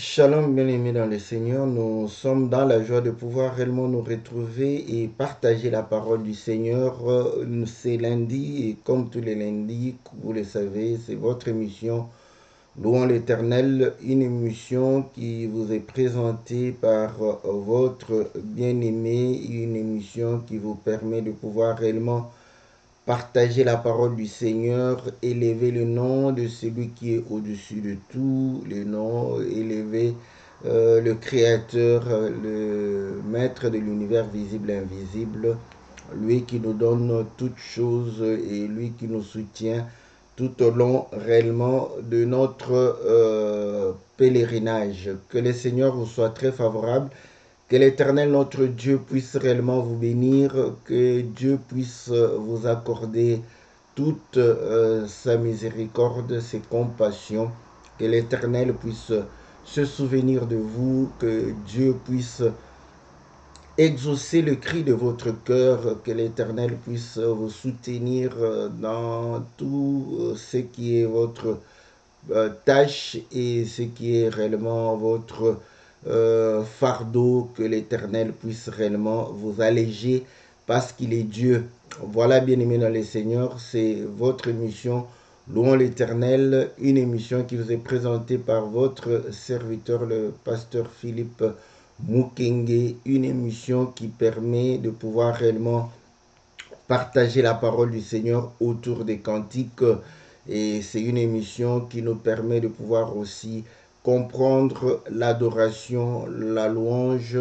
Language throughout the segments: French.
Shalom, bien-aimés dans le Seigneur, nous sommes dans la joie de pouvoir réellement nous retrouver et partager la parole du Seigneur. C'est lundi et comme tous les lundis, vous le savez, c'est votre émission Louons l'Éternel, une émission qui vous est présentée par votre bien-aimé, une émission qui vous permet de pouvoir réellement partager la parole du Seigneur, élever le nom de celui qui est au-dessus de tout, le nom, élever le Créateur, le Maître de l'univers visible et invisible, lui qui nous donne toutes choses et lui qui nous soutient tout au long réellement de notre pèlerinage. Que le Seigneur vous soit très favorable. Que l'Éternel, notre Dieu, puisse réellement vous bénir, que Dieu puisse vous accorder toute sa miséricorde, ses compassions, que l'Éternel puisse se souvenir de vous, que Dieu puisse exaucer le cri de votre cœur, que l'Éternel puisse vous soutenir dans tout ce qui est votre tâche et ce qui est réellement votre fardeau, que l'Éternel puisse réellement vous alléger parce qu'il est Dieu. Voilà, bien-aimés dans les Seigneurs, c'est votre émission Louons l'Éternel, une émission qui vous est présentée par votre serviteur, le pasteur Philippe Mukenge, une émission qui permet de pouvoir réellement partager la parole du Seigneur autour des cantiques. Et c'est une émission qui nous permet de pouvoir aussi comprendre l'adoration, la louange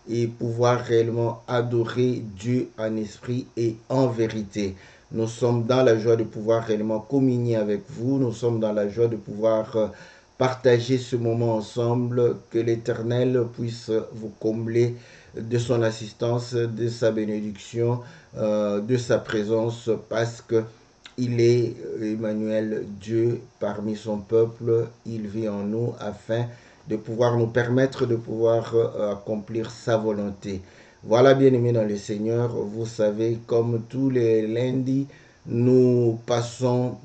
et pouvoir réellement adorer Dieu en esprit et en vérité. Nous sommes dans la joie de pouvoir réellement communier avec vous. Nous sommes dans la joie de pouvoir partager ce moment ensemble. Que l'Éternel puisse vous combler de son assistance, de sa bénédiction, de sa présence, parce que il est Emmanuel, Dieu parmi son peuple. Il vit en nous afin de pouvoir nous permettre de pouvoir accomplir sa volonté. Voilà, bien-aimés dans le Seigneur, vous savez, comme tous les lundis, nous passons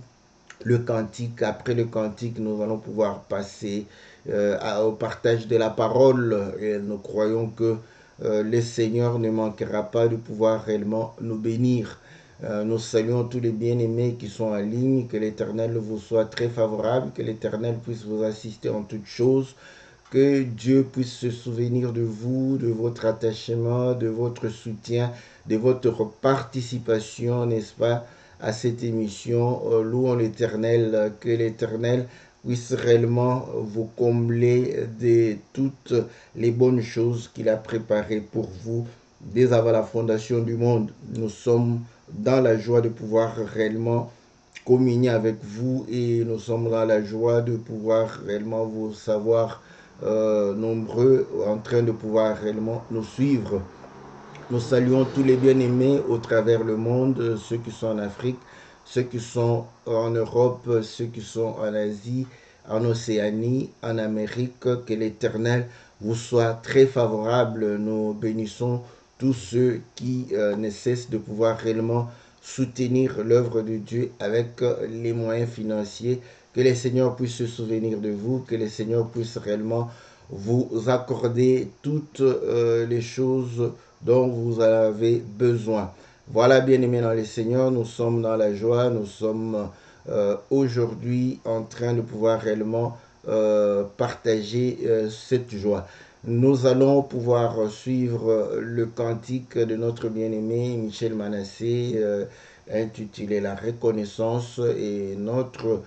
le cantique. Après le cantique, nous allons pouvoir passer au partage de la parole. Et nous croyons que le Seigneur ne manquera pas de pouvoir réellement nous bénir. Nous saluons tous les bien-aimés qui sont en ligne. Que l'Éternel vous soit très favorable. Que l'Éternel puisse vous assister en toutes choses. Que Dieu puisse se souvenir de vous, de votre attachement, de votre soutien, de votre participation, n'est-ce pas, à cette émission. Louons l'Éternel, que l'Éternel puisse réellement vous combler de toutes les bonnes choses qu'il a préparées pour vous dès avant la fondation du monde. Nous sommes dans la joie de pouvoir réellement communier avec vous et nous sommes dans la joie de pouvoir réellement vous savoir nombreux en train de pouvoir réellement nous suivre. Nous saluons tous les bien-aimés au travers le monde, ceux qui sont en Afrique, ceux qui sont en Europe, ceux qui sont en Asie, en Océanie, en Amérique. Que l'Éternel vous soit très favorable. Nous bénissons tous ceux qui ne cessent de pouvoir réellement soutenir l'œuvre de Dieu avec les moyens financiers. Que le Seigneur puisse se souvenir de vous, que le Seigneur puisse réellement vous accorder toutes les choses dont vous avez besoin. Voilà, bien-aimés dans le Seigneur, nous sommes dans la joie, nous sommes aujourd'hui en train de pouvoir réellement partager cette joie. Nous allons pouvoir suivre le cantique de notre bien-aimé Michel Manassé, intitulé La reconnaissance, et notre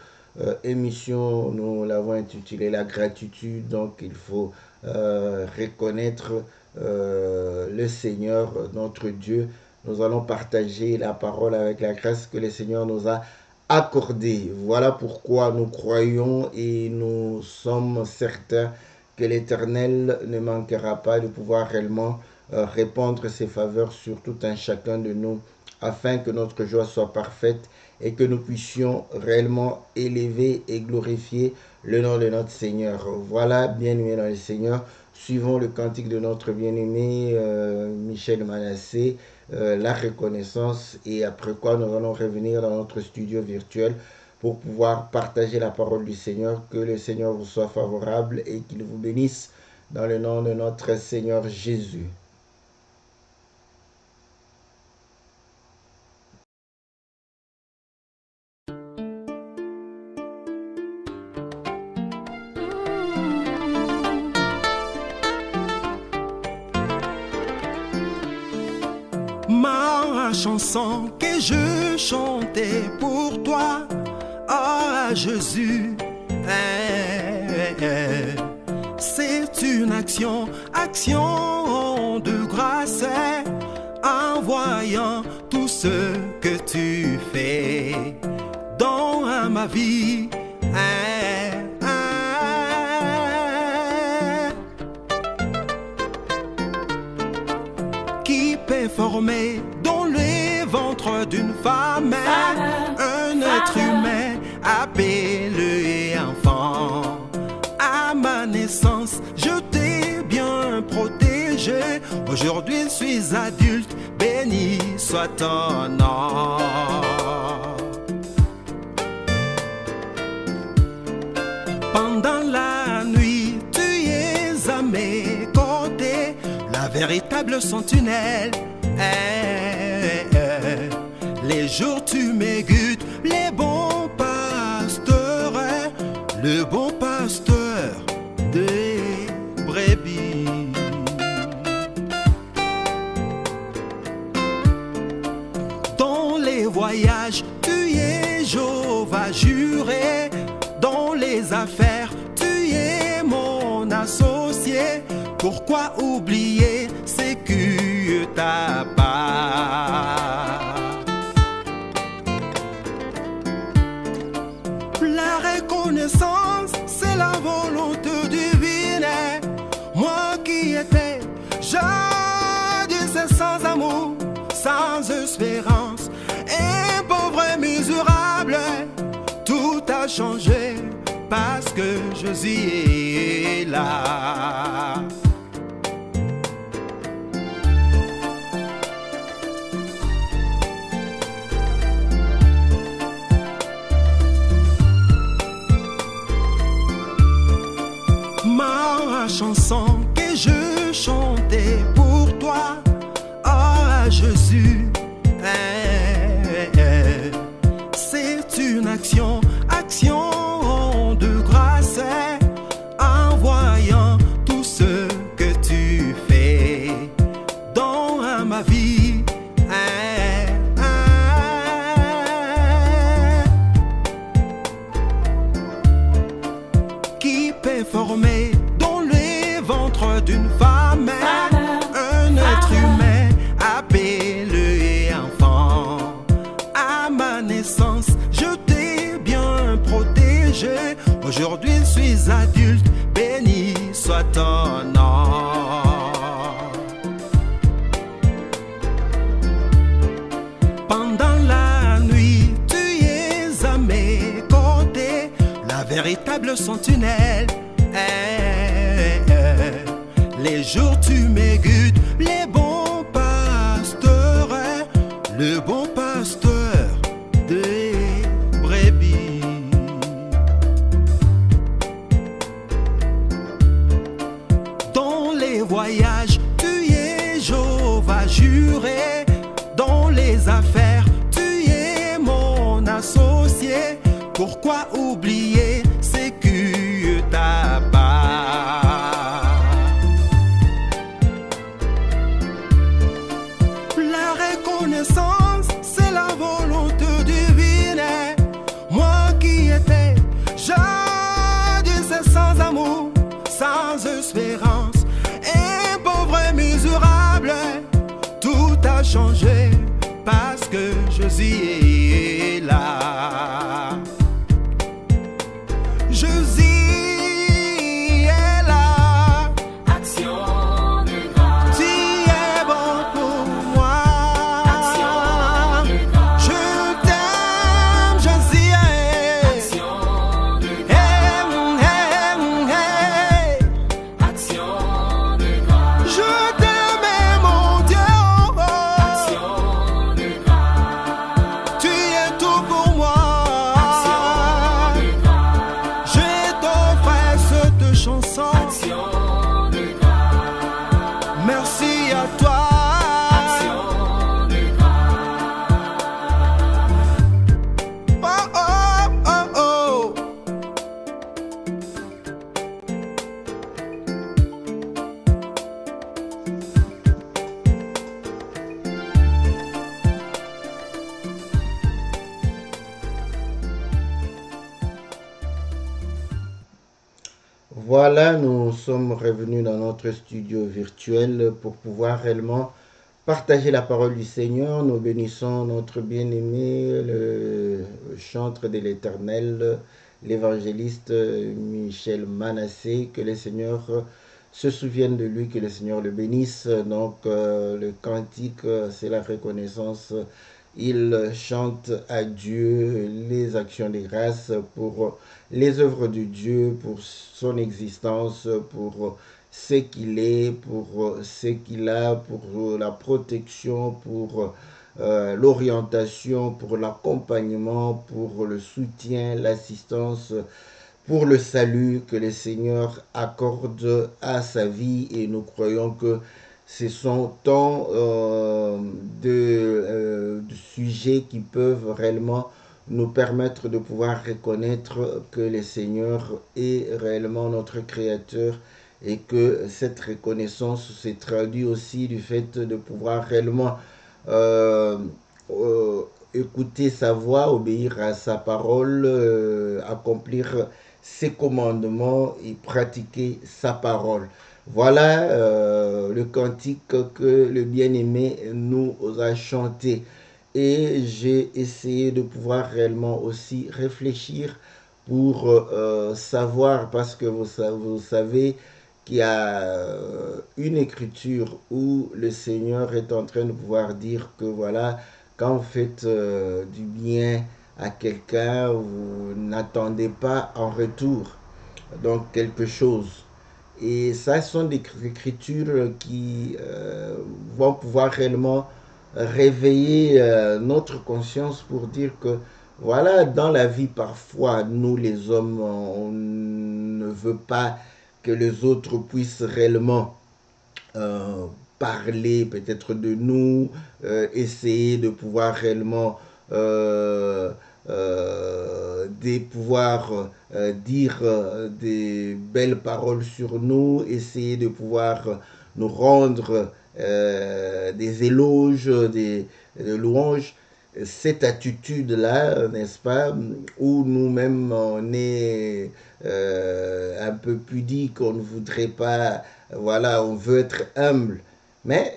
émission, nous l'avons intitulée La gratitude. Donc il faut reconnaître le Seigneur, notre Dieu. Nous allons partager la parole avec la grâce que le Seigneur nous a accordée. Voilà pourquoi nous croyons et nous sommes certains que l'Éternel ne manquera pas de pouvoir réellement répandre ses faveurs sur tout un chacun de nous, afin que notre joie soit parfaite et que nous puissions réellement élever et glorifier le nom de notre Seigneur. Voilà, bien-aimés dans le Seigneur, suivons le cantique de notre bien-aimé Michel Manassé, la reconnaissance, et après quoi nous allons revenir dans notre studio virtuel pour pouvoir partager la parole du Seigneur. Que le Seigneur vous soit favorable et qu'il vous bénisse dans le nom de notre Seigneur Jésus. Ma chanson que je chantais pour toi, oh Jésus, c'est une action de grâce, en voyant tout ce que tu fais dans ma vie. Qui peut former dans le ventre d'une femme un être humain appelé enfant? À ma naissance, je t'ai bien protégé. Aujourd'hui, je suis adulte, béni soit ton nom. Pendant la nuit, tu es à mes côtés, la véritable sentinelle. Les jours tu m'égutes, les bons pasteurs, le bon pasteur des brebis. Dans les voyages, tu es Jéhovah juré. Dans les affaires, tu es mon associé. Pourquoi oublier ce que t'as pas? La reconnaissance, c'est la volonté divine. Moi qui étais jadis sans amour, sans espérance, un pauvre misérable, tout a changé parce que Jésus est là. Ma chanson que je chantais pour toi, oh Jésus, c'est une action de grâce, en voyant tout ce que tu fais dans ma vie. Qui peut former dans le ventre d'une femme un être humain appelé enfant? À ma naissance, je t'ai bien protégé. Aujourd'hui, je suis adulte, béni soit ton nom. Pendant la nuit, tu es à mes côtés, la véritable sentinelle. Les jours tu m'égutes, les bons pasteurs, le bon pasteur des brebis. Dans les voyages, tu es Jéhovah juré. Dans les affaires, tu es mon associé. Pourquoi oublier ce que t'as pas? La reconnaissance, c'est la volonté divine. Moi qui étais jadis sans amour, sans espérance, un pauvre misérable, tout a changé parce que Jésus est là. Action de grâce. Merci à toi. Action de grâce. Oh oh oh oh. Voilà, nous sommes revenus dans notre studio virtuel pour pouvoir réellement partager la parole du Seigneur. Nous bénissons notre bien-aimé, le chantre de l'Éternel, l'évangéliste Michel Manassé. Que le Seigneur se souvienne de lui, que le Seigneur le bénisse. Donc, le cantique, c'est la reconnaissance. Il chante à Dieu les actions de grâce pour les œuvres de Dieu, pour son existence, pour ce qu'il est, pour ce qu'il a, pour la protection, pour l'orientation, pour l'accompagnement, pour le soutien, l'assistance, pour le salut que le Seigneur accorde à sa vie. Et nous croyons que ce sont tant de sujets qui peuvent réellement nous permettre de pouvoir reconnaître que le Seigneur est réellement notre Créateur et que cette reconnaissance se traduit aussi du fait de pouvoir réellement écouter sa voix, obéir à sa parole, accomplir ses commandements et pratiquer sa parole. Voilà le cantique que le bien-aimé nous a chanté. Et j'ai essayé de pouvoir réellement aussi réfléchir pour savoir, parce que vous savez qu'il y a une écriture où le Seigneur est en train de pouvoir dire que voilà, quand vous faites du bien à quelqu'un, vous n'attendez pas en retour donc quelque chose. Et ça, ce sont des écritures qui vont pouvoir réellement réveiller notre conscience pour dire que voilà, dans la vie parfois, nous les hommes, on ne veut pas que les autres puissent réellement parler peut-être de nous, essayer de pouvoir réellement de pouvoir dire des belles paroles sur nous, essayer de pouvoir nous rendre des éloges, des louanges. Cette attitude-là, n'est-ce pas, où nous-mêmes on est un peu pudique, on ne voudrait pas, voilà, on veut être humble. Mais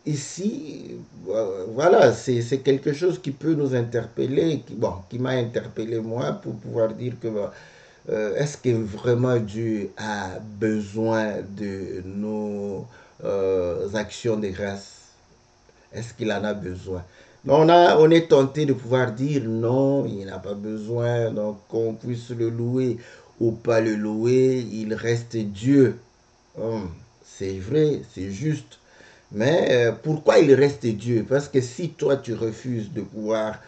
ici, voilà, c'est quelque chose qui peut nous interpeller, qui m'a interpellé moi pour pouvoir dire que est-ce que vraiment Dieu a besoin de nos actions de grâce? Est-ce qu'il en a besoin? On est tenté de pouvoir dire non, il n'a pas besoin, donc qu'on puisse le louer ou pas le louer, il reste Dieu. C'est vrai, c'est juste. Mais pourquoi il reste Dieu? Parce que si toi tu refuses de pouvoir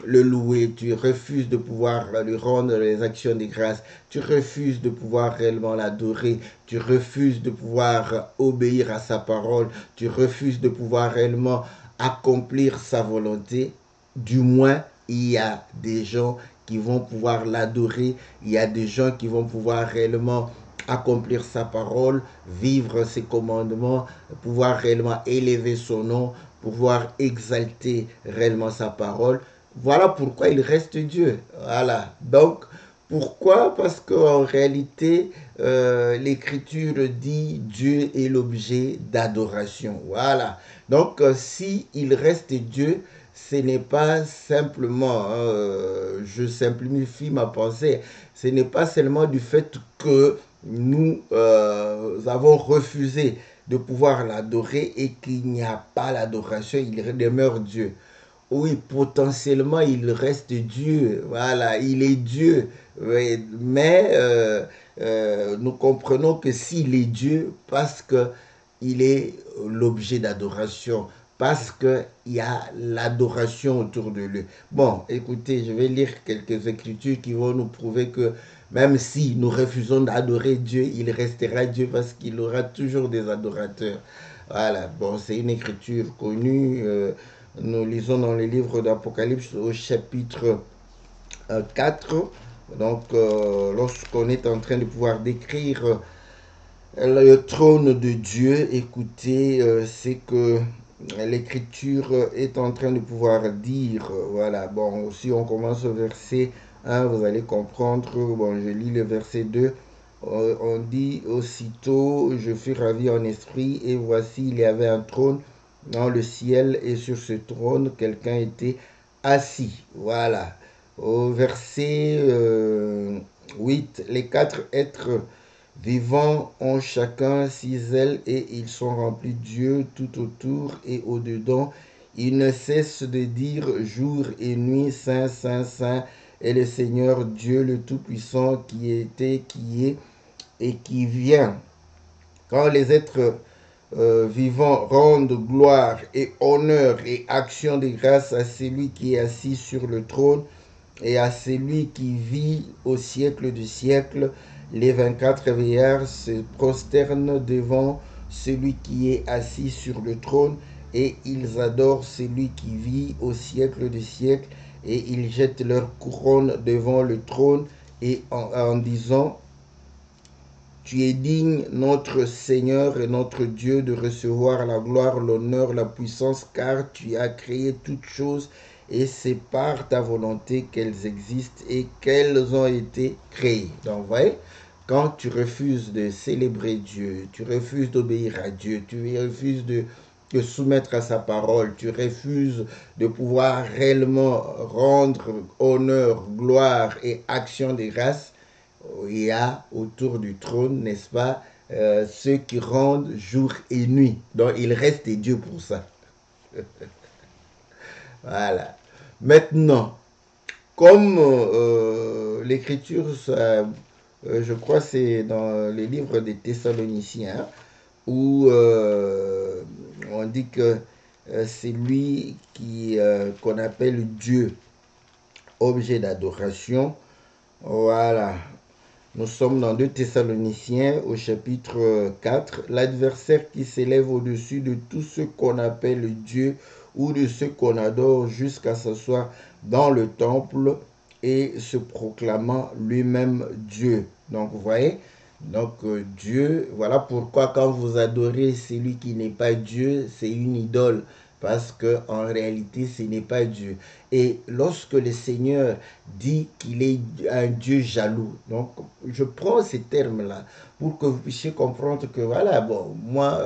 le louer, tu refuses de pouvoir lui rendre les actions de grâce, tu refuses de pouvoir réellement l'adorer, tu refuses de pouvoir obéir à sa parole, tu refuses de pouvoir réellement accomplir sa volonté, du moins il y a des gens qui vont pouvoir l'adorer, il y a des gens qui vont pouvoir réellement accomplir sa parole, vivre ses commandements, pouvoir réellement élever son nom, pouvoir exalter réellement sa parole. Voilà pourquoi il reste Dieu. Voilà. Donc, pourquoi? Parce qu'en réalité, l'Écriture dit Dieu est l'objet d'adoration. Voilà. Donc, si il reste Dieu, ce n'est pas simplement, je simplifie ma pensée, ce n'est pas seulement du fait que nous avons refusé de pouvoir l'adorer et qu'il n'y a pas l'adoration, il demeure Dieu. Oui, potentiellement, il reste Dieu. Voilà, il est Dieu. Oui, mais nous comprenons que s'il est Dieu, parce qu'il est l'objet d'adoration, parce qu'il y a l'adoration autour de lui. Bon, écoutez, je vais lire quelques écritures qui vont nous prouver que même si nous refusons d'adorer Dieu, il restera Dieu parce qu'il aura toujours des adorateurs. Voilà, bon, c'est une écriture connue. Nous lisons dans le livre d'Apocalypse au chapitre 4. Donc, lorsqu'on est en train de pouvoir décrire le trône de Dieu, écoutez, c'est que l'écriture est en train de pouvoir dire, voilà, bon, si on commence au verset 1, vous allez comprendre, bon, je lis le verset 2, on dit, aussitôt, je fus ravi en esprit, et voici, il y avait un trône dans le ciel, et sur ce trône, quelqu'un était assis, voilà. Au verset 8, les 4 êtres vivants ont chacun 6 ailes et ils sont remplis de Dieu tout autour et au-dedans. Ils ne cessent de dire jour et nuit, Saint, Saint, Saint est le Seigneur Dieu le Tout-Puissant qui était, qui est et qui vient. Quand les êtres vivants rendent gloire et honneur et action de grâce à celui qui est assis sur le trône et à celui qui vit au siècle du siècle, les 24 vieillards se prosternent devant celui qui est assis sur le trône et ils adorent celui qui vit au siècle du siècle et ils jettent leur couronne devant le trône et en disant: tu es digne, notre Seigneur et notre Dieu, de recevoir la gloire, l'honneur, la puissance, car tu as créé toutes choses et c'est par ta volonté qu'elles existent et qu'elles ont été créées. Donc, vous voyez, quand tu refuses de célébrer Dieu, tu refuses d'obéir à Dieu, tu refuses de te soumettre à sa parole, tu refuses de pouvoir réellement rendre honneur, gloire et action de grâce, il y a autour du trône, n'est-ce pas, ceux qui rendent jour et nuit. Donc, il reste Dieu pour ça. Voilà. Maintenant, comme l'écriture, je crois c'est dans les livres des Thessaloniciens, où on dit que c'est lui qu'on appelle Dieu, objet d'adoration. Voilà. Nous sommes dans 2 Thessaloniciens au chapitre 4. L'adversaire qui s'élève au-dessus de tout ce qu'on appelle Dieu ou de ce qu'on adore jusqu'à s'asseoir dans le temple et se proclamant lui-même Dieu. Donc, vous voyez, donc Dieu, voilà pourquoi quand vous adorez celui qui n'est pas Dieu, c'est une idole. Parce qu'en réalité, ce n'est pas Dieu. Et lorsque le Seigneur dit qu'il est un Dieu jaloux, donc je prends ces termes-là pour que vous puissiez comprendre que voilà, bon, moi,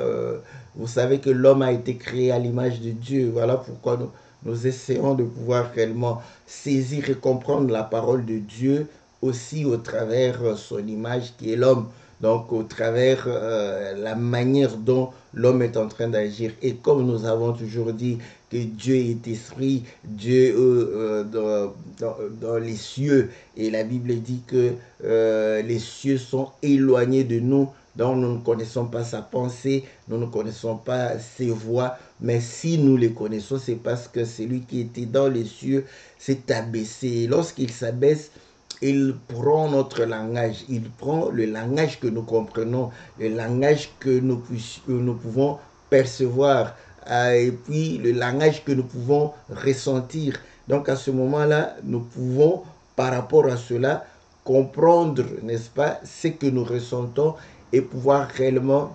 vous savez que l'homme a été créé à l'image de Dieu. Voilà pourquoi nous essayons de pouvoir réellement saisir et comprendre la parole de Dieu aussi au travers son image qui est l'homme. Donc, au travers la manière dont l'homme est en train d'agir. Et comme nous avons toujours dit que Dieu est esprit, Dieu dans les cieux. Et la Bible dit que les cieux sont éloignés de nous. Donc, nous ne connaissons pas sa pensée, nous ne connaissons pas ses voies. Mais si nous les connaissons, c'est parce que celui qui était dans les cieux s'est abaissé. Et lorsqu'il s'abaisse, il prend notre langage, il prend le langage que nous comprenons, le langage que nous pouvons percevoir, et puis le langage que nous pouvons ressentir. Donc à ce moment-là, nous pouvons, par rapport à cela, comprendre, n'est-ce pas, ce que nous ressentons et pouvoir réellement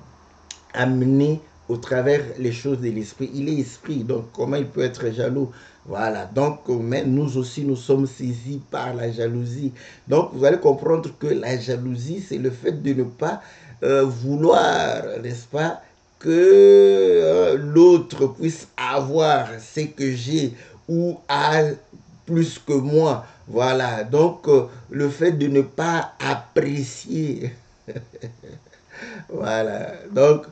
amener au travers les choses de l'esprit. Il est esprit, donc comment il peut être jaloux? Voilà, donc mais nous aussi nous sommes saisis par la jalousie. Donc vous allez comprendre que la jalousie, c'est le fait de ne pas vouloir, n'est-ce pas, que l'autre puisse avoir ce que j'ai ou a plus que moi. Voilà, donc le fait de ne pas apprécier. Voilà, donc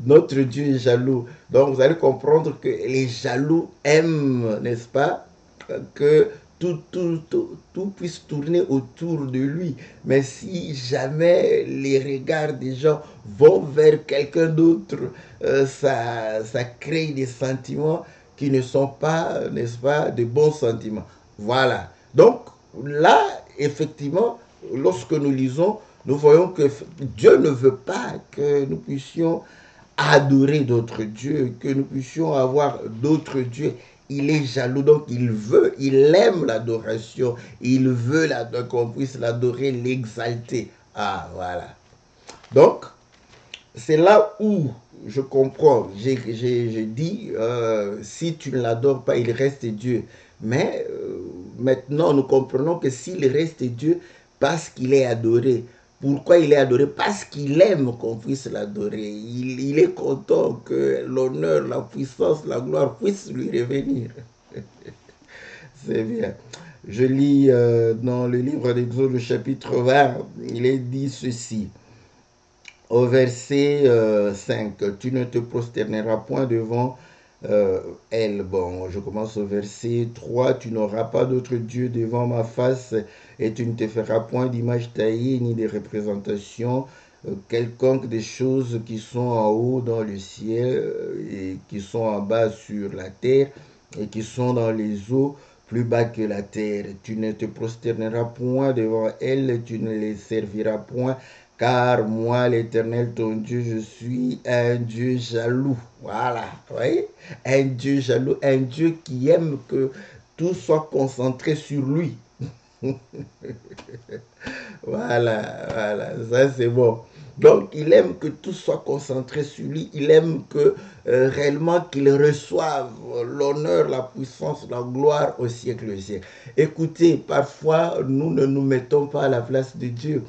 notre Dieu est jaloux. Donc vous allez comprendre que les jaloux aiment, n'est-ce pas, que tout puisse tourner autour de lui. Mais si jamais les regards des gens vont vers quelqu'un d'autre, ça crée des sentiments qui ne sont pas, n'est-ce pas, de bons sentiments. Voilà. Donc là, effectivement, lorsque nous lisons, nous voyons que Dieu ne veut pas que nous puissions adorer d'autres dieux, que nous puissions avoir d'autres dieux. Il est jaloux, donc il aime l'adoration, il veut qu'on puisse l'adorer, l'exalter. Ah, voilà. Donc, c'est là où je comprends. J'ai dit, si tu ne l'adores pas, il reste Dieu. Mais maintenant, nous comprenons que s'il reste Dieu, parce qu'il est adoré. Pourquoi il est adoré? Parce qu'il aime qu'on puisse l'adorer. Il est content que l'honneur, la puissance, la gloire puissent lui revenir. C'est bien. Je lis dans le livre d'Exode, le chapitre 20, il est dit ceci. Au verset 5, tu ne te prosterneras point devant elle. Bon, je commence au verset 3, tu n'auras pas d'autre Dieu devant ma face et tu ne te feras point d'image taillée ni de représentation quelconque des choses qui sont en haut dans le ciel et qui sont en bas sur la terre et qui sont dans les eaux plus bas que la terre. Tu ne te prosterneras point devant elles, tu ne les serviras point, car moi, l'Éternel, ton Dieu, je suis un Dieu jaloux. Voilà, vous voyez? Un Dieu jaloux, un Dieu qui aime que tout soit concentré sur lui. Voilà, ça c'est bon. Donc, il aime que tout soit concentré sur lui. Il aime que réellement qu'il reçoive l'honneur, la puissance, la gloire au siècle des siècles. Écoutez, parfois, nous ne nous mettons pas à la place de Dieu.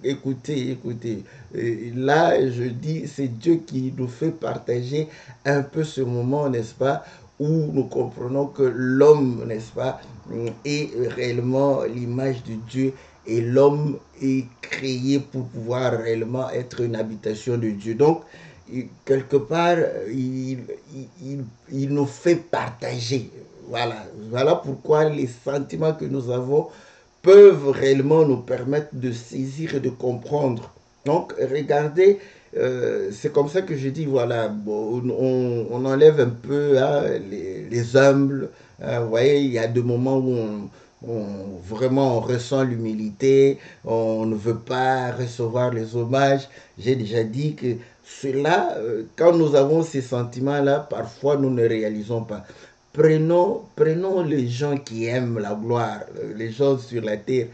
Écoutez. Là, je dis, c'est Dieu qui nous fait partager un peu ce moment, n'est-ce pas, où nous comprenons que l'homme, n'est-ce pas, est réellement l'image de Dieu et l'homme est créé pour pouvoir réellement être une habitation de Dieu. Donc, quelque part, il nous fait partager. Voilà pourquoi les sentiments que nous avons peuvent réellement nous permettre de saisir et de comprendre. Donc, regardez, c'est comme ça que je dis, voilà, bon, on enlève un peu hein, les humbles. Vous voyez, il y a des moments où vraiment on ressent l'humilité, on ne veut pas recevoir les hommages. J'ai déjà dit que cela, quand nous avons ces sentiments-là, parfois nous ne réalisons pas. Prenons les gens qui aiment la gloire, les gens sur la terre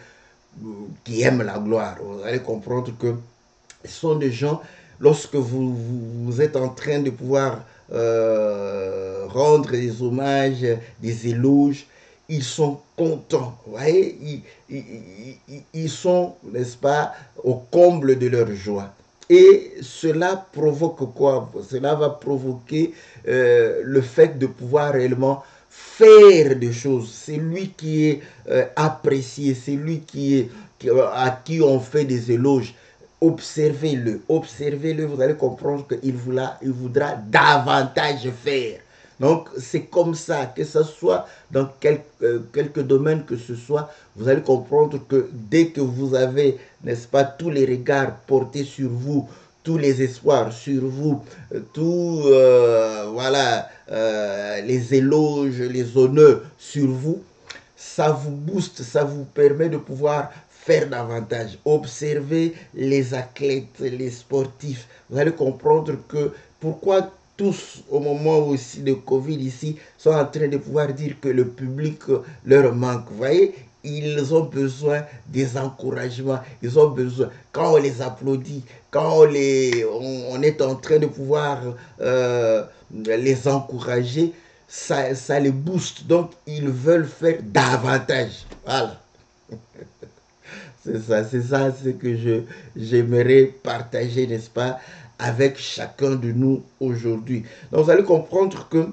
qui aiment la gloire. Vous allez comprendre que ce sont des gens, lorsque vous êtes en train de pouvoir rendre des hommages, des éloges, ils sont contents, vous voyez, ils sont, n'est-ce pas, au comble de leur joie. Et cela provoque quoi? Cela va provoquer le fait de pouvoir réellement faire des choses. C'est lui qui est apprécié, c'est lui à qui on fait des éloges. Observez-le, vous allez comprendre qu'il voudra davantage faire. Donc, c'est comme ça, que ce soit dans quelque domaine que ce soit, vous allez comprendre que dès que vous avez, n'est-ce pas, tous les regards portés sur vous, tous les espoirs sur vous, les éloges, les honneurs sur vous, ça vous booste, ça vous permet de pouvoir faire davantage. Observez les athlètes, les sportifs. Vous allez comprendre que pourquoi tous, au moment aussi de Covid ici, sont en train de pouvoir dire que le public leur manque. Vous voyez, ils ont besoin des encouragements. Ils ont besoin, quand on les applaudit, quand on est en train de pouvoir les encourager, ça les booste. Donc, ils veulent faire davantage. Voilà. C'est ça ce que j'aimerais partager, n'est-ce pas, avec chacun de nous aujourd'hui. Donc, vous allez comprendre que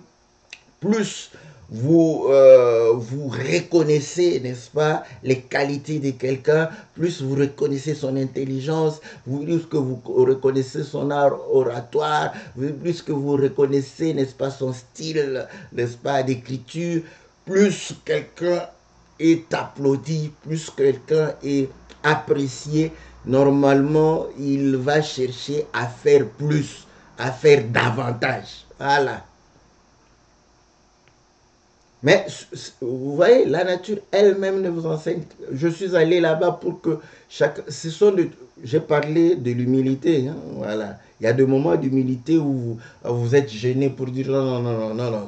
plus vous reconnaissez, n'est-ce pas, les qualités de quelqu'un, plus vous reconnaissez son intelligence, plus que vous reconnaissez son art oratoire, plus que vous reconnaissez, n'est-ce pas, son style, n'est-ce pas, d'écriture, plus quelqu'un est applaudi, plus quelqu'un est apprécié, normalement, il va chercher à faire plus, à faire davantage. Voilà. Mais vous voyez, la nature elle-même ne vous enseigne. Je suis allé là-bas pour que chaque... J'ai parlé de l'humilité. Hein, voilà. Il y a des moments d'humilité où vous êtes gêné pour dire non, non, non, non, non, non.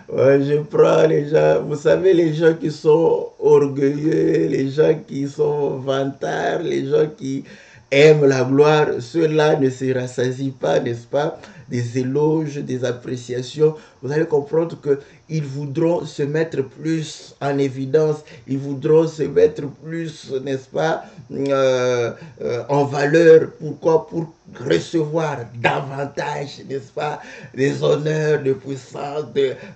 Ouais, je prends les gens, vous savez, les gens qui sont orgueilleux, les gens qui sont vantards, les gens qui aiment la gloire, ceux-là ne se rassasient pas, n'est-ce pas, des éloges, des appréciations. Vous allez comprendre qu'ils voudront se mettre plus en évidence, ils voudront se mettre plus, n'est-ce pas, en valeur. Pourquoi? Pour recevoir davantage, n'est-ce pas, des honneurs, de puissance,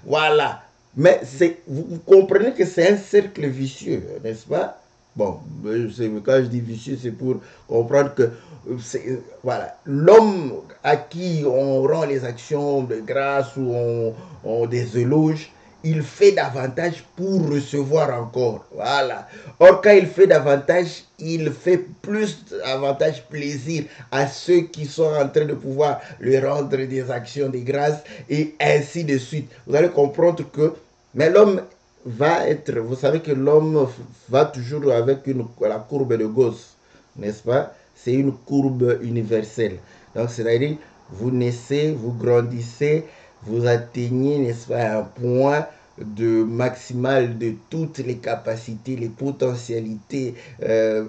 voilà. Mais vous comprenez que c'est un cercle vicieux, n'est-ce pas? Bon, quand je dis vicieux, c'est pour comprendre que voilà, l'homme à qui on rend les actions de grâce ou on des éloges, il fait davantage pour recevoir encore. Voilà. Or, quand il fait davantage, il fait plus davantage plaisir à ceux qui sont en train de pouvoir lui rendre des actions de grâce et ainsi de suite. Vous allez comprendre que, mais l'homme va être, vous savez que l'homme va toujours avec la courbe de Gauss, n'est-ce pas? C'est une courbe universelle. Donc, c'est-à-dire, vous naissez, vous grandissez, vous atteignez, n'est-ce pas, un point de maximal de toutes les capacités, les potentialités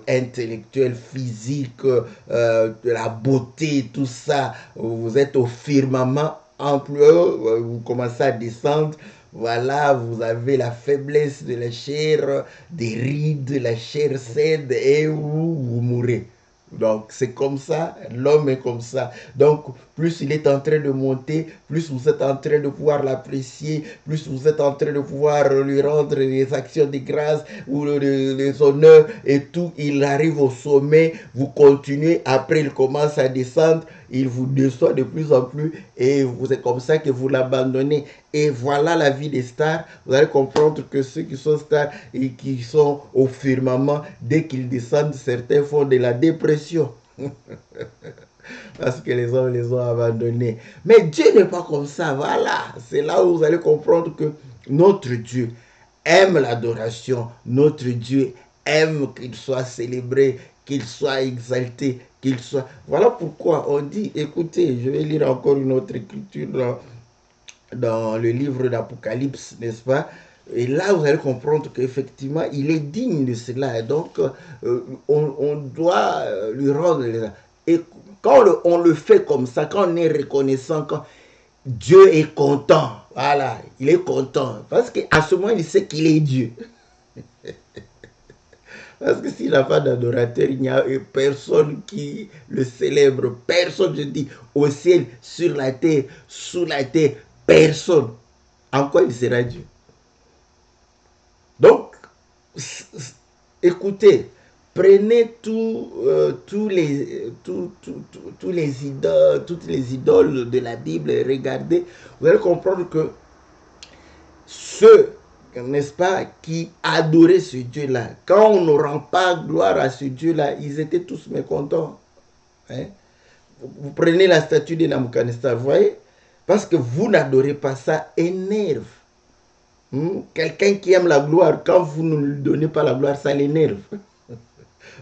intellectuelles, physiques, de la beauté, tout ça. Vous êtes au firmament, en plus, vous commencez à descendre. Voilà, vous avez la faiblesse de la chair, des rides, la chair cède et vous mourrez. Donc c'est comme ça, l'homme est comme ça. Donc plus il est en train de monter, plus vous êtes en train de pouvoir l'apprécier, plus vous êtes en train de pouvoir lui rendre les actions de grâce ou les honneurs et tout. Il arrive au sommet, vous continuez, après il commence à descendre, il vous déçoit de plus en plus et c'est comme ça que vous l'abandonnez. Et voilà la vie des stars. Vous allez comprendre que ceux qui sont stars et qui sont au firmament, dès qu'ils descendent, certains font de la dépression. Parce que les hommes les ont abandonnés. Mais Dieu n'est pas comme ça. Voilà. C'est là où vous allez comprendre que notre Dieu aime l'adoration. Notre Dieu aime qu'il soit célébré, qu'il soit exalté, qu'il soit... Voilà pourquoi on dit, écoutez, je vais lire encore une autre écriture dans le livre d'Apocalypse, n'est-ce pas? Et là, vous allez comprendre qu'effectivement, il est digne de cela. Et donc, on doit lui rendre les... Et quand on le fait comme ça, quand on est reconnaissant, quand Dieu est content, voilà, il est content. Parce qu'à ce moment, il sait qu'il est Dieu. Parce que s'il n'a pas d'adorateur, il n'y a personne qui le célèbre. Personne, je dis, au ciel, sur la terre, sous la terre, personne. En quoi il sera Dieu? Donc, écoutez, prenez toutes les idoles de la Bible et regardez, vous allez comprendre que ceux, n'est-ce pas, qui adoraient ce Dieu-là, quand on ne rend pas gloire à ce Dieu-là, ils étaient tous mécontents. Hein? Vous prenez la statue de Nabucodonosor, vous voyez? Parce que vous n'adorez pas, ça énerve. Quelqu'un qui aime la gloire, quand vous ne lui donnez pas la gloire, ça l'énerve.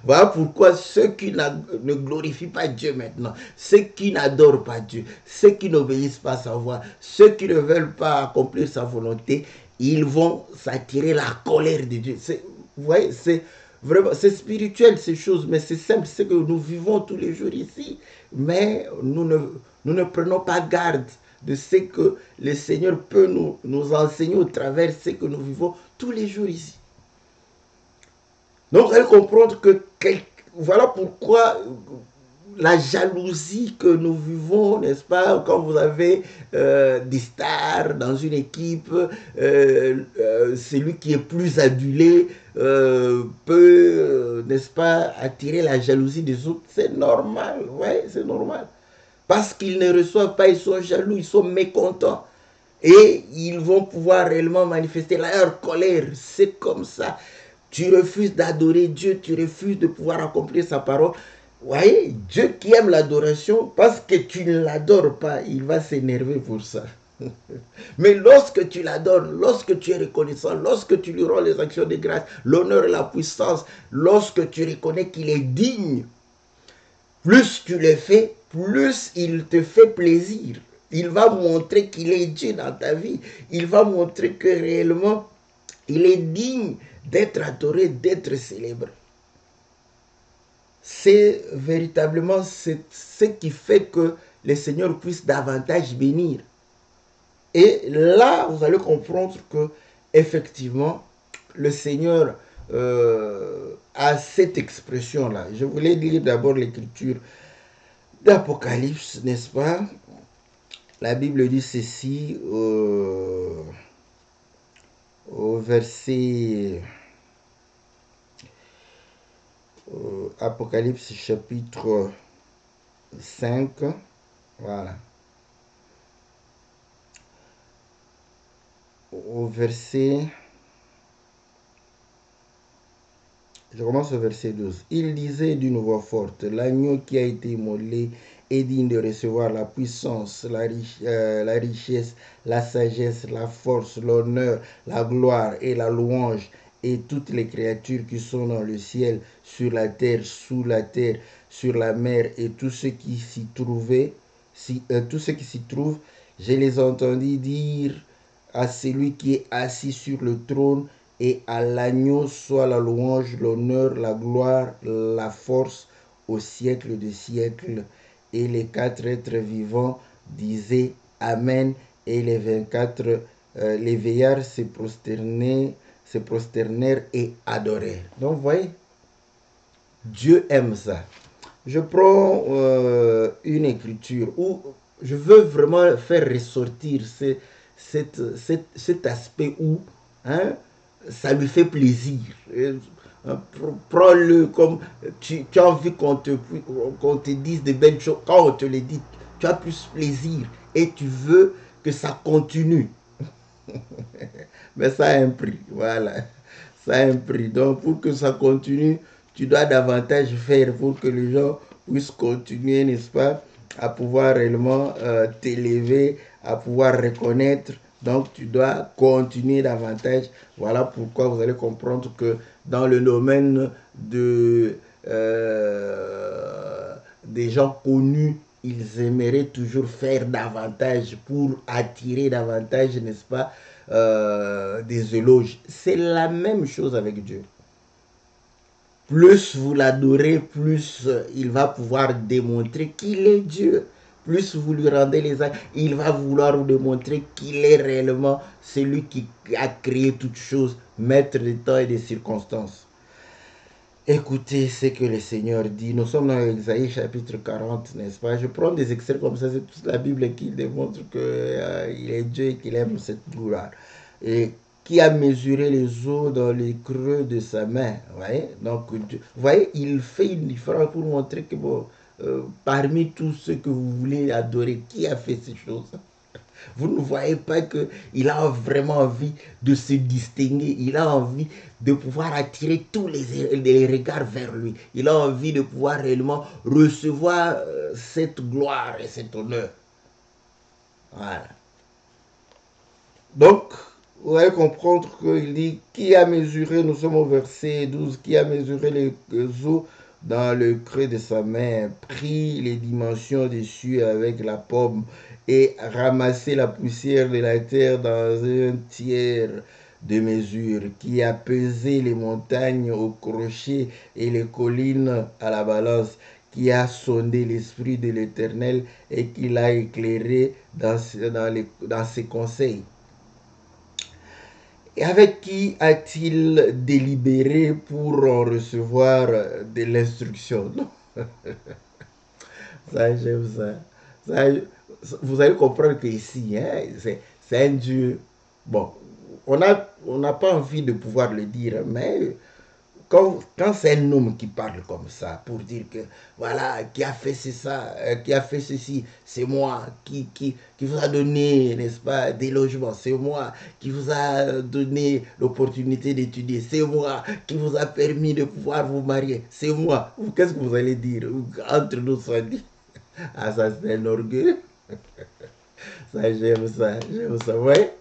Voilà pourquoi ceux qui ne glorifient pas Dieu maintenant, ceux qui n'adorent pas Dieu, ceux qui n'obéissent pas à sa voix, ceux qui ne veulent pas accomplir sa volonté, ils vont s'attirer la colère de Dieu. Vous voyez, c'est vraiment, c'est spirituel ces choses, mais c'est simple, c'est que nous vivons tous les jours ici, mais nous ne prenons pas garde de ce que le Seigneur peut nous enseigner au travers de ce que nous vivons tous les jours ici. Donc, vous allez comprendre que voilà pourquoi la jalousie que nous vivons, n'est-ce pas, quand vous avez des stars dans une équipe, celui qui est plus adulé peut, n'est-ce pas, attirer la jalousie des autres. C'est normal, ouais, c'est normal. Parce qu'ils ne reçoivent pas, ils sont jaloux, ils sont mécontents. Et ils vont pouvoir réellement manifester leur colère. C'est comme ça. Tu refuses d'adorer Dieu, tu refuses de pouvoir accomplir sa parole. Vous voyez, Dieu qui aime l'adoration, parce que tu ne l'adores pas, il va s'énerver pour ça. Mais lorsque tu l'adores, lorsque tu es reconnaissant, lorsque tu lui rends les actions de grâce, l'honneur et la puissance, lorsque tu reconnais qu'il est digne, plus tu le fais, plus il te fait plaisir. Il va montrer qu'il est Dieu dans ta vie. Il va montrer que réellement, il est digne d'être adoré, d'être célébré. C'est véritablement ce qui fait que le Seigneur puisse davantage bénir. Et là, vous allez comprendre que effectivement, le Seigneur a cette expression-là. Je voulais lire d'abord l'écriture d'Apocalypse, n'est-ce pas? La Bible dit ceci au verset Apocalypse chapitre 5, voilà. Au verset, je commence au verset 12. Il disait d'une voix forte, l'agneau qui a été immolé est digne de recevoir la puissance, la richesse, la sagesse, la force, l'honneur, la gloire et la louange, et toutes les créatures qui sont dans le ciel, sur la terre, sous la terre, sur la mer, et tout ce qui s'y trouvait, tout ce qui s'y trouve, je les entendis dire à celui qui est assis sur le trône et à l'agneau soit la louange, l'honneur, la gloire, la force au siècle des siècles. Et les quatre êtres vivants disaient Amen, et les 24, les veillards se prosternèrent et adorèrent. Donc, vous voyez, Dieu aime ça. Je prends une écriture où je veux vraiment faire ressortir cet aspect où ça lui fait plaisir. Prends-le comme tu as envie qu'on te dise de belles choses. Quand on te le dit, tu as plus plaisir et tu veux que ça continue. Mais ça a un prix, voilà. Ça a un prix. Donc pour que ça continue, tu dois davantage faire pour que les gens puissent continuer, n'est-ce pas, à pouvoir réellement t'élever, à pouvoir reconnaître. Donc tu dois continuer davantage. Voilà pourquoi vous allez comprendre que dans le domaine des gens connus, ils aimeraient toujours faire davantage pour attirer davantage, n'est-ce pas, des éloges. C'est la même chose avec Dieu. Plus vous l'adorez, plus il va pouvoir démontrer qu'il est Dieu. Plus vous lui rendez les actes, il va vouloir vous démontrer qu'il est réellement celui qui a créé toutes choses, maître des temps et des circonstances. Écoutez ce que le Seigneur dit. Nous sommes dans Isaïe chapitre 40, n'est-ce pas? Je prends des extraits comme ça, c'est toute la Bible qui démontre qu'il est Dieu et qu'il aime cette gloire. Et qui a mesuré les eaux dans les creux de sa main. Voyez? Donc, vous voyez, il fait une différence pour montrer que bon, parmi tous ceux que vous voulez adorer, qui a fait ces choses? Vous ne voyez pas qu'il a vraiment envie de se distinguer, il a envie de pouvoir attirer tous les regards vers lui. Il a envie de pouvoir réellement recevoir cette gloire et cet honneur. Voilà. Donc, vous allez comprendre qu'il dit, qui a mesuré, nous sommes au verset 12, qui a mesuré les eaux dans le creux de sa main, pris les dimensions des cieux avec la paume et ramassé la poussière de la terre dans un tiers de mesure, qui a pesé les montagnes au crochet et les collines à la balance, qui a sondé l'esprit de l'Éternel et qui l'a éclairé dans ses conseils. Et avec qui a-t-il délibéré pour en recevoir de l'instruction? Ça, j'aime ça. Vous allez comprendre qu'ici, c'est un Dieu. Bon, on n'a pas envie de pouvoir le dire, mais quand c'est un homme qui parle comme ça, pour dire que, voilà, qui a fait ça, qui a fait ceci, c'est moi, qui vous a donné, n'est-ce pas, des logements, c'est moi, qui vous a donné l'opportunité d'étudier, c'est moi, qui vous a permis de pouvoir vous marier, c'est moi. Qu'est-ce que vous allez dire? Entre nous, soit dit. Ah, ça, c'est un orgueil. Ça, j'aime ça, ouais.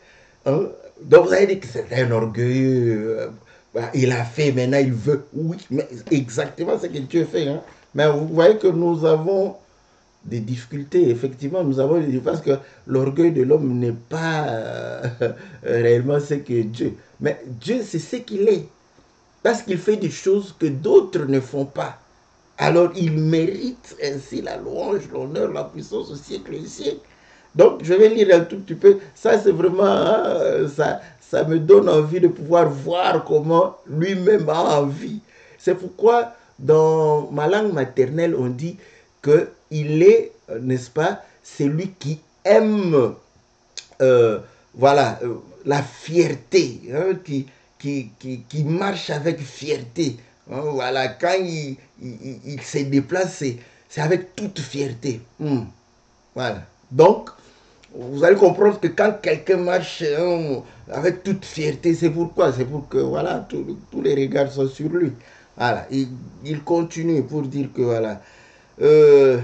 Hein? Donc, vous avez dit que c'est un orgueilleux. Il a fait, maintenant il veut. Oui, mais exactement ce que Dieu fait. Hein. Mais vous voyez que nous avons des difficultés. Effectivement, nous avons des difficultés parce que l'orgueil de l'homme n'est pas réellement ce que Dieu. Mais Dieu, c'est ce qu'il est. Parce qu'il fait des choses que d'autres ne font pas. Alors, il mérite ainsi la louange, l'honneur, la puissance au siècle et siècle. Donc, je vais lire un tout petit peu. Ça, c'est vraiment, hein, ça me donne envie de pouvoir voir comment lui-même a envie. C'est pourquoi, dans ma langue maternelle, on dit qu'il est, n'est-ce pas, celui qui aime, euh, voilà, la fierté, hein, qui marche avec fierté. Hein, voilà, quand il se déplace, c'est avec toute fierté. Voilà. Donc, vous allez comprendre que quand quelqu'un marche avec toute fierté, c'est pourquoi? C'est pour que, voilà, tous les regards sont sur lui. Voilà. Il continue pour dire que, voilà, euh,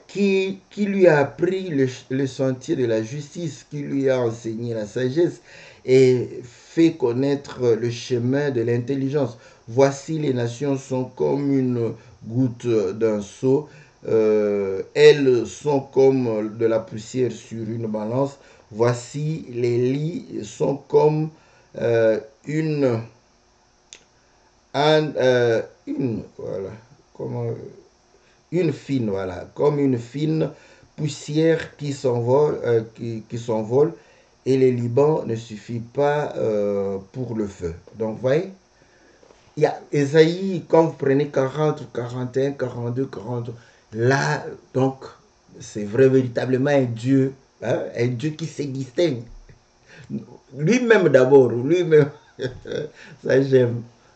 qui lui a appris le sentier de la justice, qui lui a enseigné la sagesse et fait connaître le chemin de l'intelligence. Voici les nations sont comme une goutte d'un seau, elles sont comme de la poussière sur une balance. Voici les lits sont comme une, voilà, comment, une fine, voilà, comme une fine poussière qui s'envole, qui s'envole, et le Liban ne suffit pas pour le feu. Donc, vous voyez, il y a Esaïe, quand vous prenez 40, 41, 42, 40, là, donc, c'est vrai, véritablement hein, un Dieu qui se distingue. Lui-même d'abord, lui-même, ça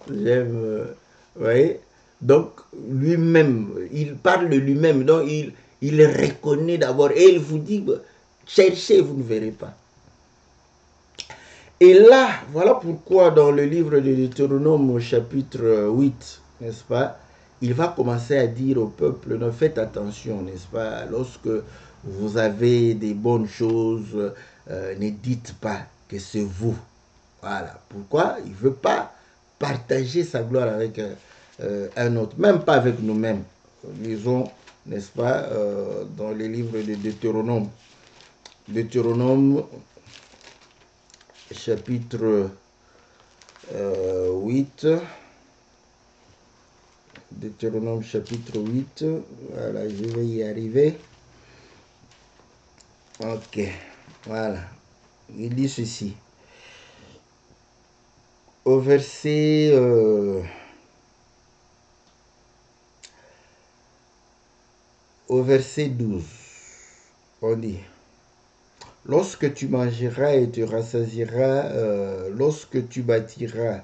vous voyez. Donc, lui-même, il parle de lui-même, donc il reconnaît d'abord, et il vous dit, cherchez, vous ne verrez pas. Et là, voilà pourquoi dans le livre de Deutéronome au chapitre 8, n'est-ce pas, il va commencer à dire au peuple, ne faites attention, n'est-ce pas, lorsque vous avez des bonnes choses, ne dites pas que c'est vous. Voilà, pourquoi il ne veut pas partager sa gloire avec un autre, même pas avec nous-mêmes. Lisons, n'est-ce pas, dans les livres de Deutéronome. Deutéronome chapitre 8. Deutéronome chapitre 8. Voilà, je vais y arriver. Ok, voilà. Il dit ceci. Au verset... au verset 12, on dit... Lorsque tu mangeras et te rassasieras, lorsque tu bâtiras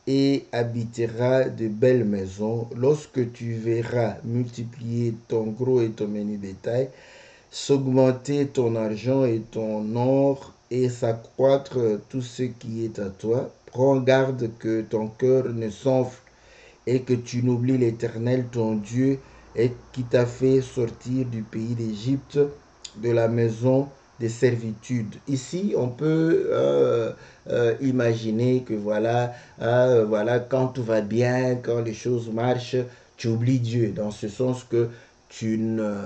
et habiteras de belles maisons, lorsque tu verras multiplier ton gros et ton menu bétail, s'augmenter ton argent et ton or et s'accroître tout ce qui est à toi, prends garde que ton cœur ne s'enfle et que tu n'oublies l'Éternel ton Dieu et qui t'a fait sortir du pays d'Égypte, de la maison des servitudes. Ici, on peut imaginer que voilà, voilà, quand tout va bien, quand les choses marchent, tu oublies Dieu, dans ce sens que tu ne,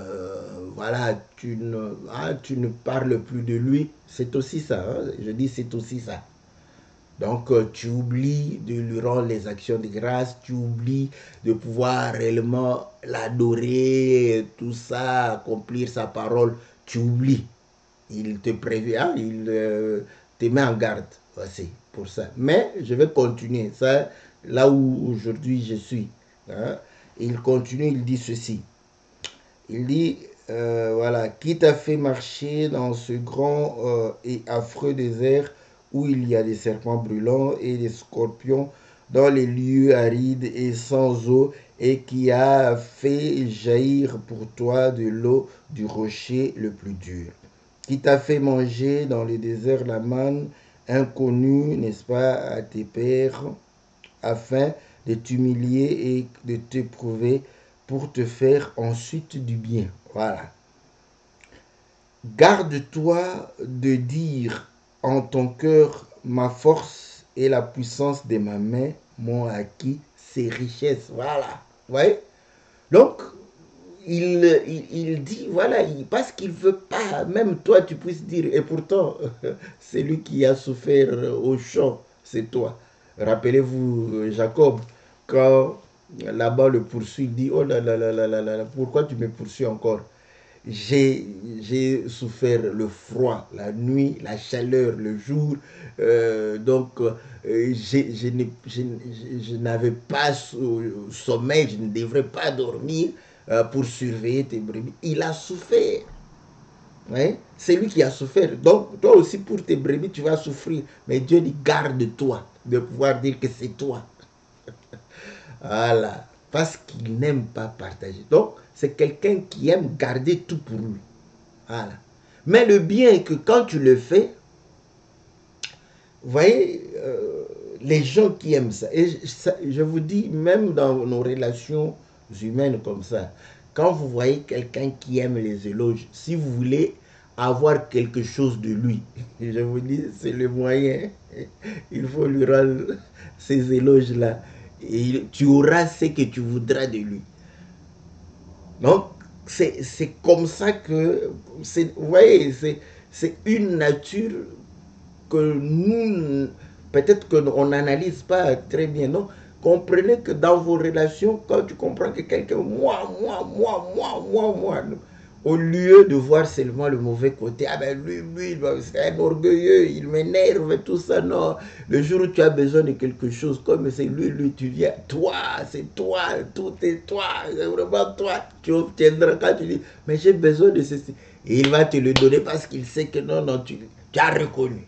voilà, tu ne parles plus de lui. C'est aussi ça, hein? Je dis c'est aussi ça. Donc, tu oublies de lui rendre les actions de grâce, tu oublies de pouvoir réellement l'adorer, tout ça, accomplir sa parole, tu oublies. Il te prévient, il te met en garde. Voici, pour ça. Mais je vais continuer. Ça, là où aujourd'hui je suis. Hein. Il continue, il dit ceci. Il dit, voilà, qui t'a fait marcher dans ce grand et affreux désert où il y a des serpents brûlants et des scorpions dans les lieux arides et sans eau, et qui a fait jaillir pour toi de l'eau du rocher le plus dur, qui t'a fait manger dans le désert la manne inconnue, n'est-ce pas, à tes pères, afin de t'humilier et de t'éprouver pour te faire ensuite du bien. Voilà. Garde-toi de dire en ton cœur, ma force et la puissance de ma main m'ont acquis ces richesses. Voilà. Vous voyez? Donc, il dit, voilà, parce qu'il ne veut pas, même toi tu puisses dire, et pourtant, c'est lui qui a souffert au champ, c'est toi. Rappelez-vous, Jacob, quand là-bas le poursuit, il dit, oh là là là là là là, pourquoi tu me poursuis encore? J'ai souffert le froid, la nuit, la chaleur, le jour. Je n'avais pas sommeil, je ne devrais pas dormir pour surveiller tes brebis. Il a souffert. Hein? C'est lui qui a souffert. Donc, toi aussi, pour tes brebis, tu vas souffrir. Mais Dieu dit, garde-toi de pouvoir dire que c'est toi. Voilà. Parce qu'il n'aime pas partager. Donc, c'est quelqu'un qui aime garder tout pour lui. Voilà. Mais le bien est que quand tu le fais, vous voyez, les gens qui aiment ça, et ça, je vous dis, même dans nos relations humaines comme ça, quand vous voyez quelqu'un qui aime les éloges, si vous voulez avoir quelque chose de lui, je vous dis, c'est le moyen. Il faut lui rendre ces éloges-là. Et tu auras ce que tu voudras de lui. Donc, c'est comme ça que, vous voyez, c'est une nature que nous, peut-être qu'on n'analyse pas très bien, non? Comprenez que dans vos relations, quand tu comprends que quelqu'un, moi, au lieu de voir seulement le mauvais côté, ah ben lui, c'est un orgueilleux, il m'énerve, tout ça, non. Le jour où tu as besoin de quelque chose, comme c'est lui, tu viens, toi, c'est toi, tout est toi, c'est vraiment toi, tu obtiendras quand tu dis, mais j'ai besoin de ceci. Et il va te le donner parce qu'il sait que non, tu as reconnu.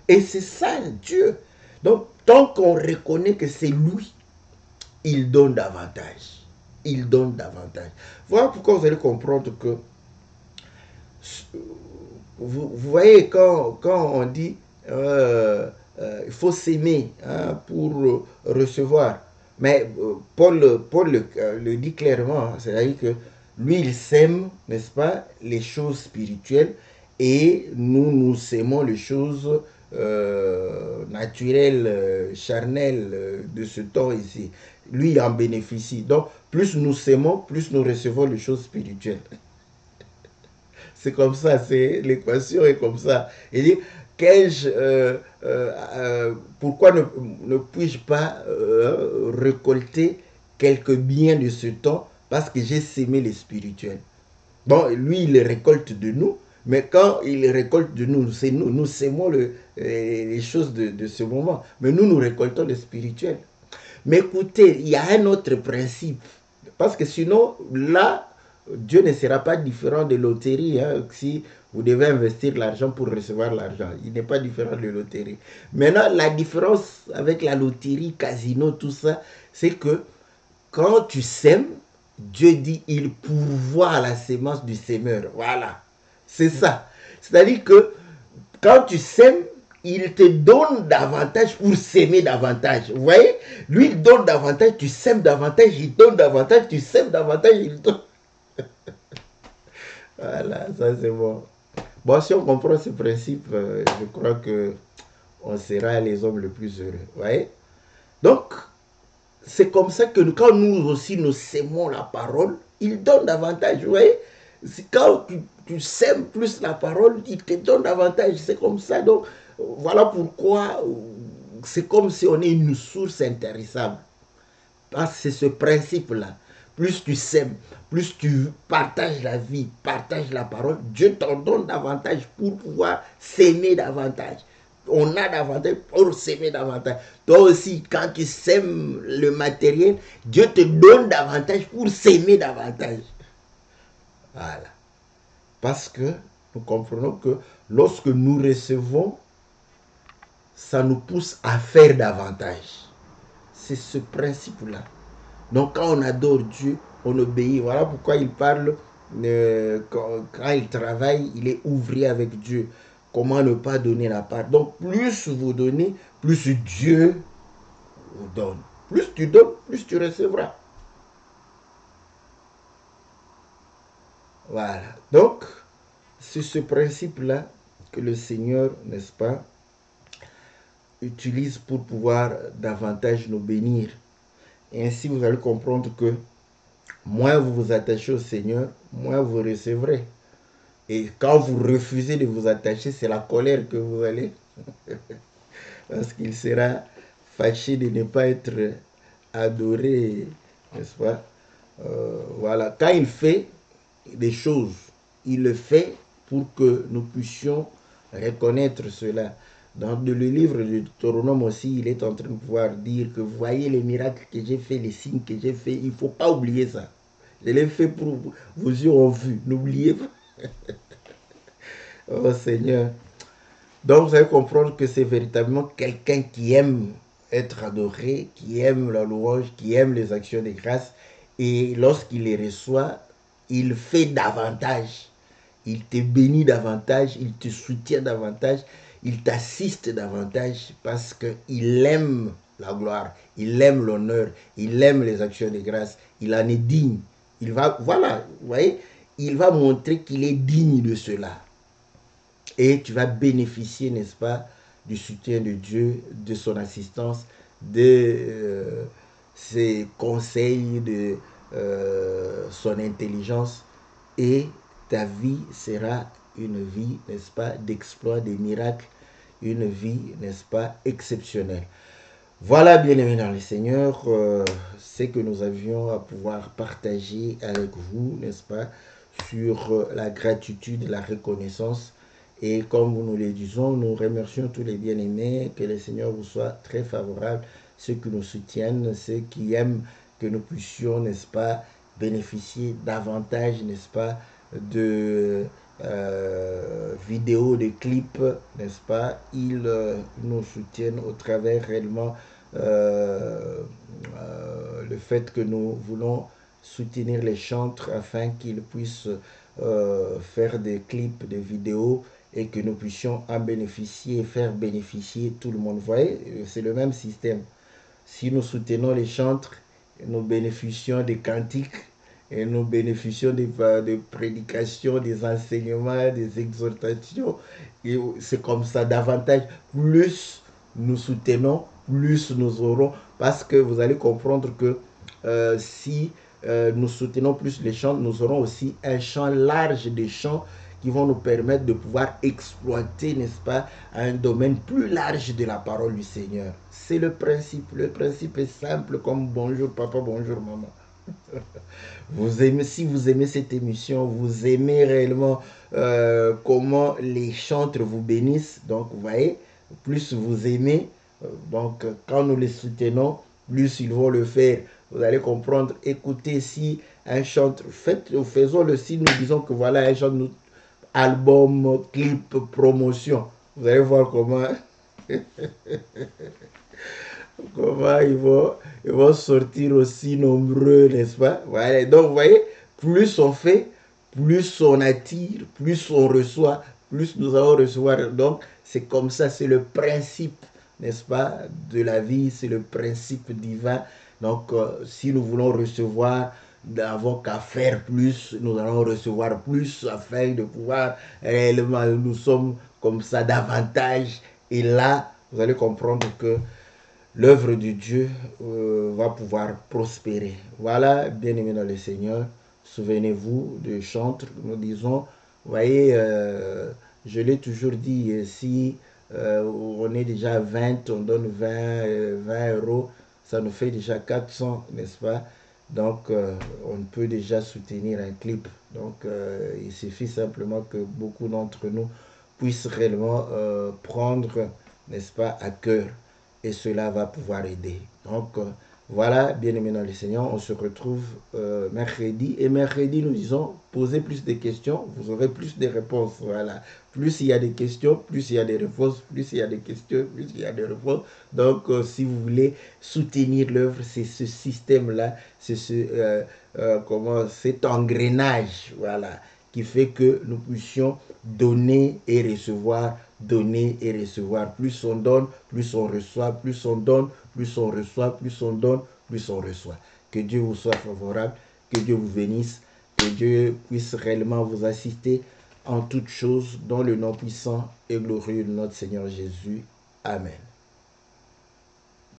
Et c'est ça, Dieu. Donc, tant qu'on reconnaît que c'est lui, il donne davantage. Il donne davantage. Voilà pourquoi vous allez comprendre que vous voyez quand on dit il faut s'aimer pour recevoir. Mais Paul le dit clairement, c'est-à-dire que lui, il s'aime, n'est-ce pas, les choses spirituelles et nous aimons les choses naturelles, charnelles de ce temps ici. Lui, il en bénéficie. Donc, plus nous s'aimons, plus nous recevons les choses spirituelles. C'est comme ça, l'équation est comme ça. Il dit, pourquoi ne puis-je pas récolter quelques biens de ce temps parce que j'ai sémé les spirituels. Bon, lui, il les récolte de nous, mais quand il les récolte de nous, c'est nous sémons les choses de ce moment, mais nous récoltons les spirituels. Mais écoutez, il y a un autre principe, parce que sinon, là, Dieu ne sera pas différent de loterie. Si vous devez investir l'argent pour recevoir l'argent, il n'est pas différent de loterie. Maintenant, la différence avec la loterie, casino, tout ça, c'est que quand tu sèmes, Dieu dit, il pourvoit à la sémence du semeur. Voilà, c'est ça. C'est-à-dire que quand tu sèmes, il te donne davantage pour s'aimer davantage. Vous voyez? Lui, il donne davantage, tu sèmes davantage, il donne davantage, tu sèmes davantage, il donne. Voilà, ça c'est bon. Bon, si on comprend ce principe, je crois que on sera les hommes les plus heureux. Vous voyez? Donc, c'est comme ça que quand nous aussi nous sèmons la parole, il donne davantage. Vous voyez? Quand tu sèmes plus la parole, il te donne davantage. C'est comme ça. Donc, voilà pourquoi c'est comme si on est une source intarissable. Parce que c'est ce principe-là. Plus tu sèmes, plus tu partages la vie, partages la parole, Dieu t'en donne davantage pour pouvoir s'aimer davantage. On a davantage pour s'aimer davantage. Toi aussi, quand tu sèmes le matériel, Dieu te donne davantage pour s'aimer davantage. Voilà. Parce que nous comprenons que lorsque nous recevons, ça nous pousse à faire davantage. c'est ce principe-là. Donc quand on adore Dieu, on obéit. Voilà pourquoi il parle, quand il travaille, il est ouvrier avec Dieu. Comment ne pas donner la part? Donc plus vous donnez, plus Dieu vous donne. Plus tu donnes, plus tu recevras. Voilà. Donc, c'est ce principe-là que le Seigneur, n'est-ce pas, utilise pour pouvoir davantage nous bénir. Et ainsi, vous allez comprendre que moins vous vous attachez au Seigneur, moins vous recevrez. Et quand vous refusez de vous attacher, c'est la colère que vous allez. Parce qu'il sera fâché de ne pas être adoré, n'est-ce pas? Voilà. Quand il fait des choses, il le fait pour que nous puissions reconnaître cela. Dans le livre de Deutéronome aussi, il est en train de pouvoir dire que vous voyez les miracles que j'ai fait, les signes que j'ai fait, il ne faut pas oublier ça. Je l'ai fait pour vous, vos yeux ont vu, n'oubliez pas. Oh Seigneur. Donc vous allez comprendre que c'est véritablement quelqu'un qui aime être adoré, qui aime la louange, qui aime les actions de grâce. Et lorsqu'il les reçoit, il fait davantage. Il te bénit davantage, il te soutient davantage, il t'assiste davantage parce qu'il aime la gloire, il aime l'honneur, il aime les actions de grâce, il en est digne. Il va, voilà, vous voyez, il va montrer qu'il est digne de cela. Et tu vas bénéficier, n'est-ce pas, du soutien de Dieu, de son assistance, de ses conseils, de son intelligence. Et ta vie sera une vie, n'est-ce pas, d'exploits, des miracles, une vie, n'est-ce pas, exceptionnelle. Voilà, bien-aimés dans le Seigneur, ce que nous avions à pouvoir partager avec vous, n'est-ce pas, sur la gratitude, la reconnaissance. Et comme nous le disons, nous remercions tous les bien-aimés, que le Seigneur vous soit très favorable, ceux qui nous soutiennent, ceux qui aiment que nous puissions, n'est-ce pas, bénéficier davantage, n'est-ce pas, de vidéos, de clips, n'est-ce pas. Ils nous soutiennent au travers réellement le fait que nous voulons soutenir les chantres afin qu'ils puissent faire des clips, des vidéos et que nous puissions en bénéficier et faire bénéficier tout le monde. Vous voyez, c'est le même système. Si nous soutenons les chantres, nous bénéficions des cantiques et nous bénéficions des prédications, des enseignements, des exhortations. Et c'est comme ça, davantage, plus nous soutenons, plus nous aurons, parce que vous allez comprendre que si nous soutenons plus les chants, nous aurons aussi un champ large de chants qui vont nous permettre de pouvoir exploiter, n'est-ce pas, un domaine plus large de la parole du Seigneur. C'est le principe. Le principe est simple comme bonjour papa, bonjour maman. Vous aimez, si vous aimez cette émission, vous aimez réellement comment les chantres vous bénissent. Donc, vous voyez, plus vous aimez, donc quand nous les soutenons, plus ils vont le faire. Vous allez comprendre. Écoutez, si un chantre, faisons-le si nous disons que voilà un chantre, album, clip, promotion. Vous allez voir comment comment ils vont sortir aussi nombreux, n'est-ce pas? Voilà. Donc, vous voyez, plus on fait, plus on attire, plus on reçoit, plus nous allons recevoir. Donc, c'est comme ça, c'est le principe, n'est-ce pas, de la vie, c'est le principe divin. Donc, si nous voulons recevoir, n'avons qu'à faire plus, nous allons recevoir plus afin de pouvoir réellement, nous sommes comme ça davantage. Et là, vous allez comprendre que l'œuvre de Dieu va pouvoir prospérer. Voilà, bien-aimés dans le Seigneur, souvenez-vous de chantre, nous disons, vous voyez, je l'ai toujours dit, si on est déjà à 20, on donne 20 euros, ça nous fait déjà 400, n'est-ce pas? Donc, on peut déjà soutenir un clip. Donc, il suffit simplement que beaucoup d'entre nous puissent réellement prendre, n'est-ce pas, à cœur. Et cela va pouvoir aider. Donc, Voilà, bien aimés dans le Seigneur, on se retrouve mercredi. Et mercredi, nous disons, posez plus de questions, vous aurez plus de réponses. Voilà. Plus il y a des questions, plus il y a des réponses, plus il y a des questions, plus il y a des réponses. Donc, si vous voulez soutenir l'œuvre, c'est ce système-là, c'est cet engrenage, voilà, qui fait que nous puissions donner et recevoir, donner et recevoir. Plus on donne, plus on reçoit, plus on donne, plus on reçoit, plus on donne, plus on reçoit. Que Dieu vous soit favorable, que Dieu vous bénisse, que Dieu puisse réellement vous assister en toutes choses dans le nom puissant et glorieux de notre Seigneur Jésus. Amen.